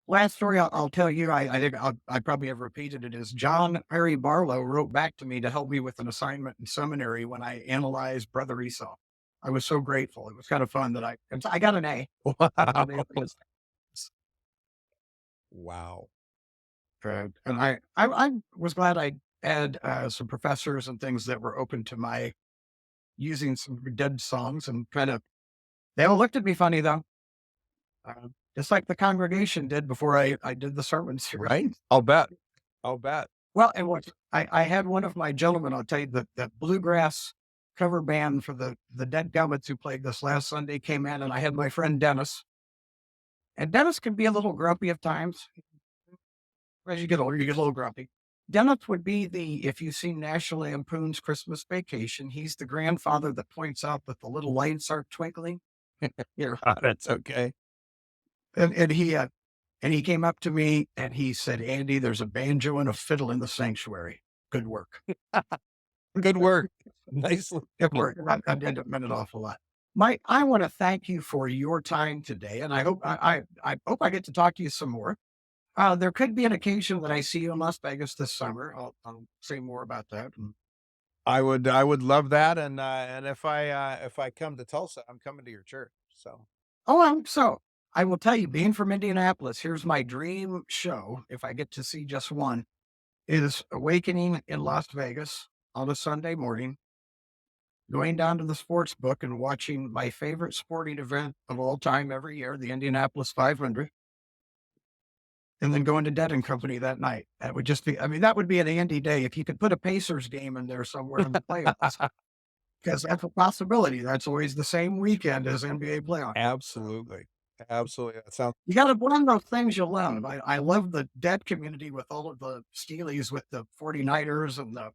Last story I'll tell you, I think I probably have repeated it, is John Perry Barlow wrote back to me to help me with an assignment in seminary when I analyzed Brother Esau. I was so grateful. It was kind of fun that I got an A. Wow. Wow. And I was glad I had some professors and things that were open to my using some dead songs and kind of, they all looked at me funny though, just like the congregation did before I did the sermon series. Right? I'll bet. I'll bet. Well, and what I had one of my gentlemen, I'll tell you, that bluegrass cover band for the Dead Gummits who played this last Sunday came in, and I had my friend Dennis. And Dennis can be a little grumpy at times. As you get older, you get a little grumpy. Dennis would be if you've seen National Lampoon's Christmas Vacation, he's the grandfather that points out that the little lights are twinkling. You know, That's okay. and he came up to me and he said, "Andy, there's a banjo and a fiddle in the sanctuary. Good work." Good work. Nicely Good done. work. I did it meant an awful lot. Mike, I want to thank you for your time today, and I hope I hope I get to talk to you some more. There could be an occasion that I see you in Las Vegas this summer. I'll say more about that. I would love that, and if I come to Tulsa, I'm coming to your church, so So I will tell you, being from Indianapolis, here's my dream show. If I get to see just one, is Awakening in Las Vegas on a Sunday morning, going down to the sports book and watching my favorite sporting event of all time every year, the Indianapolis 500, and then going to Dead and Company that night. That would just be, I mean, that would be an Andy day if you could put a Pacers game in there somewhere in the playoffs, because that's a possibility. That's always the same weekend as NBA playoffs. absolutely. Absolutely. That sounds You got to blend those things you love. I love the Dead community with all of the Steelies, with the 49ers and the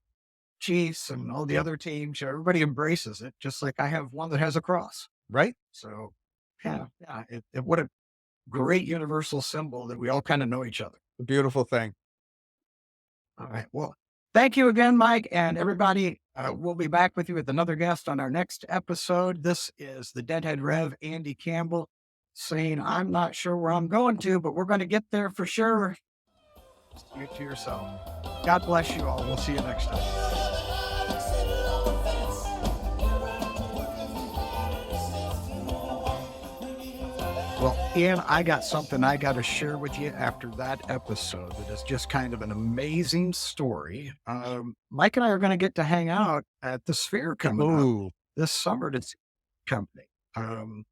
Chiefs and all the other teams. Everybody embraces it, just like I have one that has a cross. right? So, yeah, what a great universal symbol that we all kind of know each other. A beautiful thing. All right. Well, thank you again, Mike, and everybody. We'll be back with you with another guest on our next episode. This is the Deadhead Rev, Andy Campbell, saying, "I'm not sure where I'm going to, but we're going to get there for sure." Just keep it to yourself. God bless you all. We'll see you next time. Well, Ian, I got something I got to share with you after that episode that is just kind of an amazing story. Mike and I are going to get to hang out at the Sphere coming up Ooh, this summer to see the company.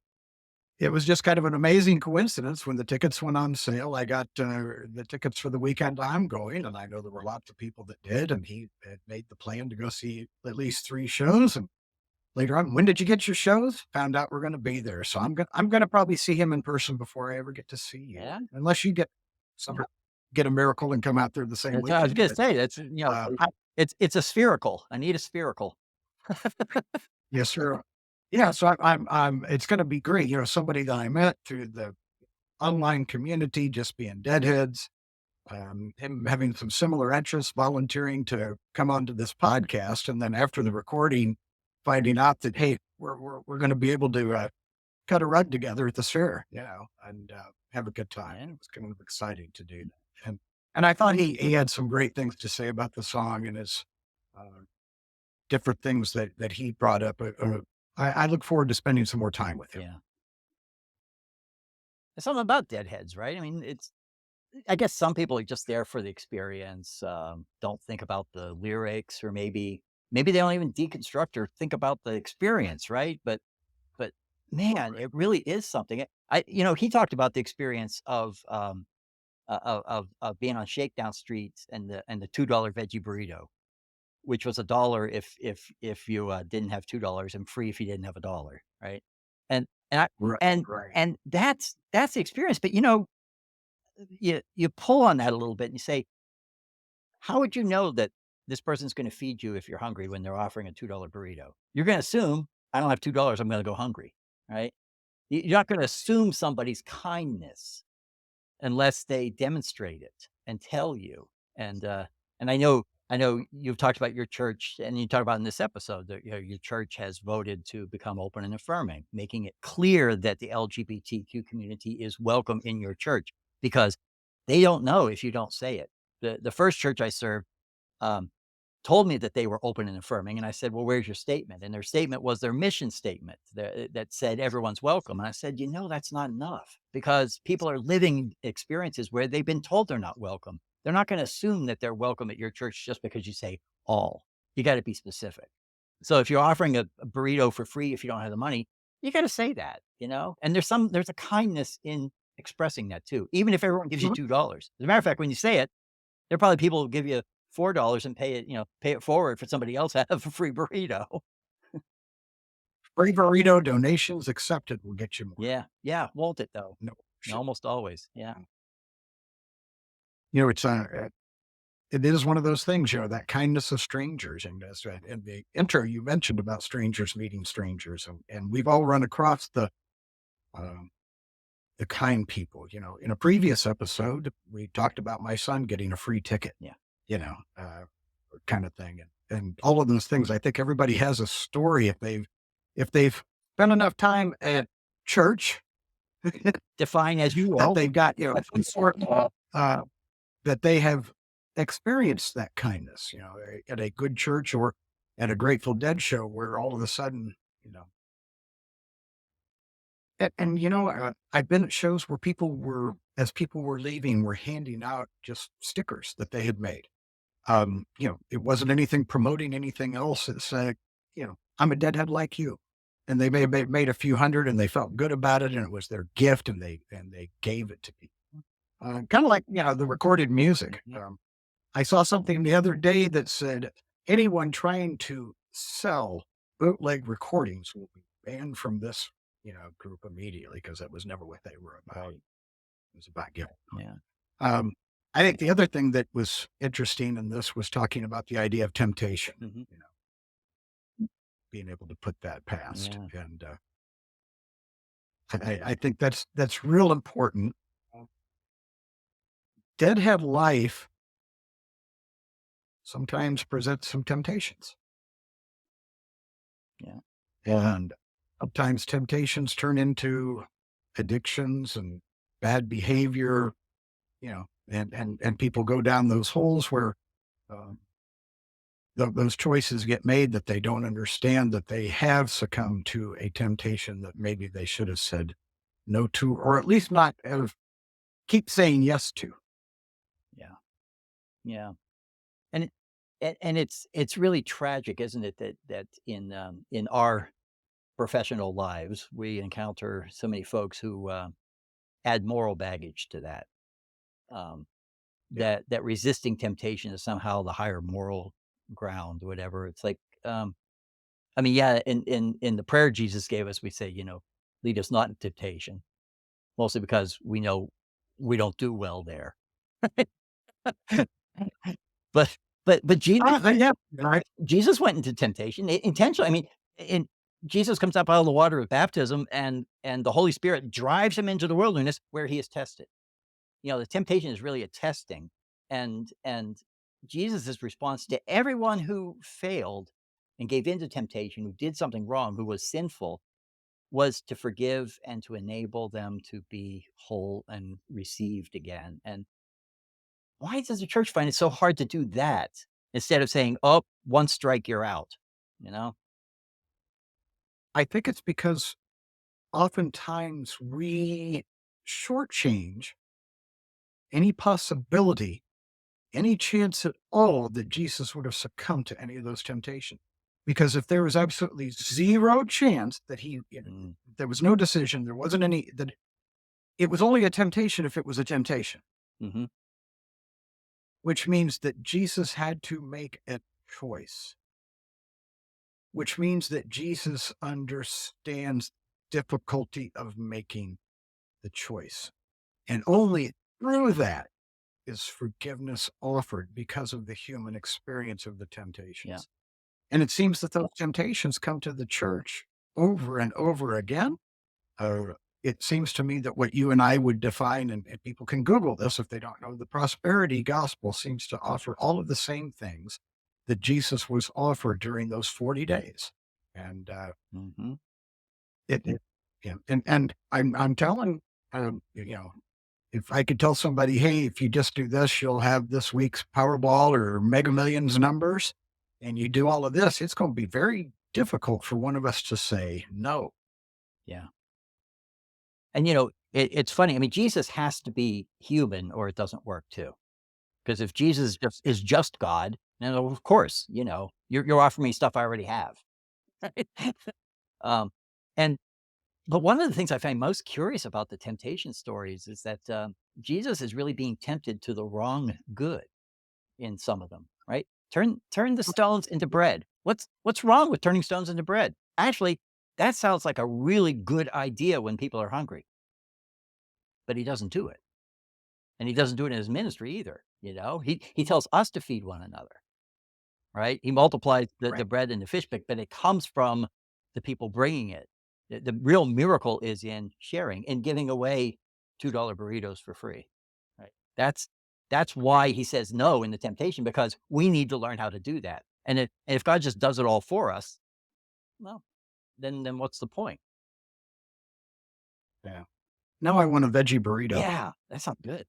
It was just kind of an amazing coincidence when the tickets went on sale. I got the tickets for the weekend I'm going, and I know there were lots of people that did, and he had made the plan to go see at least 3 shows. And later on, "When did you get your shows?" Found out we're going to be there. So I'm gonna probably see him in person before I ever get to see you, Yeah. unless you get a miracle and come out there the same That's what I was weekend. gonna But say. That's, I, it's a spherical. I need a spherical. yes, sir. Yeah, so I'm. It's going to be great. Somebody that I met through the online community, just being deadheads. Him having some similar interests, volunteering to come onto this podcast, and then after the recording, finding out that, hey, we're going to be able to cut a rug together at the fair, and have a good time. Yeah. It was kind of exciting to do that, and I thought he had some great things to say about the song and his uh, different things that he brought up. I look forward to spending some more time with him. Yeah. There's something about deadheads, right? I mean, I guess some people are just there for the experience, don't think about the lyrics, or maybe they don't even deconstruct or think about the experience, right? But man, it really is something. He talked about the experience of being on Shakedown Street and the $2 veggie burrito, which was a dollar if you didn't have $2, and free if you didn't have a dollar, right? And I Right, and right. and that's the experience. But you pull on that a little bit and you say, how would you know that this person's going to feed you if you're hungry when they're offering a $2 burrito? You're going to assume, I don't have $2, I'm going to go hungry, right? You're not going to assume somebody's kindness unless they demonstrate it and tell you. And I know you've talked about your church, and you talked about in this episode that your church has voted to become open and affirming, making it clear that the LGBTQ community is welcome in your church, because they don't know if you don't say it. The first church I served, um, told me that they were open and affirming. And I said, well, where's your statement? And their statement was their mission statement that said everyone's welcome. And I said, that's not enough, because people are living experiences where they've been told they're not welcome. They're not going to assume that they're welcome at your church just because you say all. You got to be specific. So if you're offering a burrito for free, if you don't have the money, you got to say that, and there's a kindness in expressing that too, even if everyone gives you Mhm. $2. As a matter of fact, when you say it, there are probably people who give you $4 and pay it forward for somebody else to have a free burrito. Free burrito donations accepted will get you more. Yeah, yeah, won't it though? No shit. Almost always, yeah, It's it is one of those things, that kindness of strangers. And that's right. In the intro, you mentioned about strangers meeting strangers, and we've all run across um, the kind people. In a previous episode, we talked about my son getting a free ticket. yeah, You know, kind of thing, and all of those things. I think everybody has a story if they've spent enough time at church define as you that will. they've got some sort of that they have experienced that kindness, at a good church or at a Grateful Dead show where all of a sudden, I've been at shows where as people were leaving, were handing out just stickers that they had made. It wasn't anything promoting anything else. It said, I'm a deadhead like you. And they may have made a few hundred and they felt good about it. And it was their gift and they gave it to people. Kind of like, the recorded music. I saw something the other day that said anyone trying to sell bootleg recordings will be banned from this, group immediately, because that was never what they were about. It was about giving. Yeah, Um, I think the other thing that was interesting in this was talking about the idea of temptation, mhm, being able to put that past. yeah, And I think that's real important. Deadhead life sometimes presents some temptations. yeah, And sometimes temptations turn into addictions and bad behavior, and people go down those holes where um, those choices get made that they don't understand that they have succumbed to a temptation that maybe they should have said no to, or at least not have keep saying yes to. yeah, yeah. And it's really tragic, isn't it, that in our professional lives we encounter so many folks who add moral baggage to that. Um, Yeah. that resisting temptation is somehow the higher moral ground, whatever. It's like, I mean, yeah, in the prayer Jesus gave us, we say, lead us not in temptation, mostly because we know we don't do well there. But but Yeah. Right. Jesus went into temptation intentionally. I mean, and Jesus comes up out of the water of baptism, and the Holy Spirit drives him into the wilderness where he is tested. The temptation is really a testing, and Jesus's response to everyone who failed and gave in to temptation, who did something wrong, who was sinful, was to forgive and to enable them to be whole and received again. And why does the church find it so hard to do that instead of saying, "Oh, one strike, you're out"? you know? I think it's because oftentimes we shortchange any possibility, any chance at all that Jesus would have succumbed to any of those temptations. Because if there was absolutely zero chance that Mm, there was no decision, there wasn't any, that it was only a temptation if it was a temptation, mhm. which means that Jesus had to make a choice, which means that Jesus understands difficulty of making the choice. And only through that is forgiveness offered because of the human experience of the Yeah. temptations. And it seems that those temptations come to the church over and over again. Uh, it seems to me that what you and I would define, and people can Google this if they don't know, the prosperity gospel seems to offer all of the same things that Jesus was offered during those 40 days. And Mhm. it yeah, and I'm telling, if I could tell somebody, hey, if you just do this, you'll have this week's Powerball or Mega Millions numbers, and you do all of this, it's going to be very difficult for one of us to say no. Yeah. And, it's funny. I mean, Jesus has to be human or it doesn't work too. Because if Jesus is just God, then of course, you're offering me stuff I already have. Right? Um, and but one of the things I find most curious about the temptation stories is that Jesus is really being tempted to the wrong good in some of them, right? Turn the stones into bread. What's wrong with turning stones into bread? Actually, that sounds like a really good idea when people are hungry, but he doesn't do it. And he doesn't do it in his ministry either, He tells us to feed one another, right? He multiplies the Right. bread and the fish, but it comes from the people bringing it. The real miracle is in sharing and giving away $2 burritos for free, right? That's why he says no in the temptation, because we need to learn how to do that. And if God just does it all for us, well, then what's the point? Yeah. Now I want a veggie burrito. Yeah, that sounds good.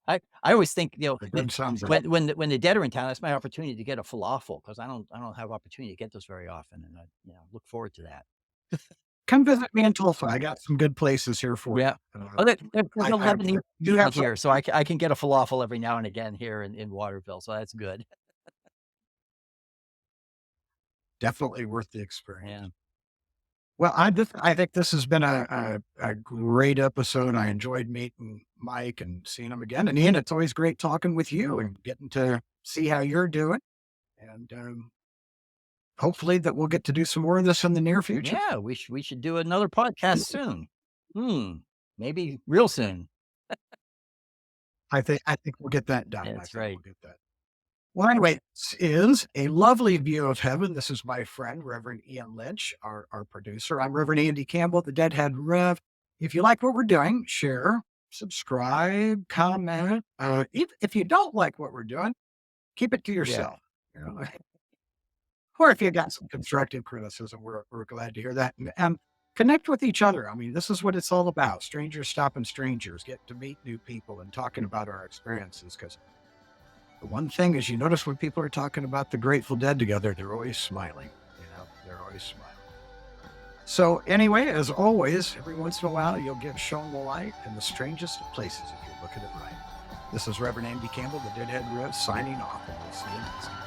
I always think, It doesn't sound good. when the dead are in town, that's my opportunity to get a falafel because I don't have opportunity to get those very often, and I, look forward to that. Come visit me in Tulsa. I got some good places here for you. Yeah. Oh, there's a I Lebanese do restaurant have some here, so I can get a falafel every now and again here in Waterville, so that's good. definitely worth the experience. Yeah. Well, I think this has been a great episode. I enjoyed meeting Mike and seeing him again. And Ian, it's always great talking with you and getting to see how you're doing. And hopefully that we'll get to do some more of this in the near future. Yeah, we should do another podcast soon. Hmm, maybe real soon. I think we'll get that done. I That's think right. we'll get that. Well, anyway, this is a lovely view of heaven. This is my friend, Reverend Ian Lynch, our producer. I'm Reverend Andy Campbell, the Deadhead Rev. If you like what we're doing, share, subscribe, comment. If you don't like what we're doing, keep it to Yeah. yourself. You know? Or if you got some constructive criticism, we're glad to hear that. And connect with each other. I mean, this is what it's all about. Strangers stopping strangers, get to meet new people and talking about our experiences. Because the one thing is, you notice when people are talking about the Grateful Dead together, they're always smiling. They're always smiling. So anyway, as always, every once in a while, you'll get shown the light in the strangest of places if you look at it right. This is Reverend Andy Campbell, the Deadhead Rev, signing off, and we'll see you next time.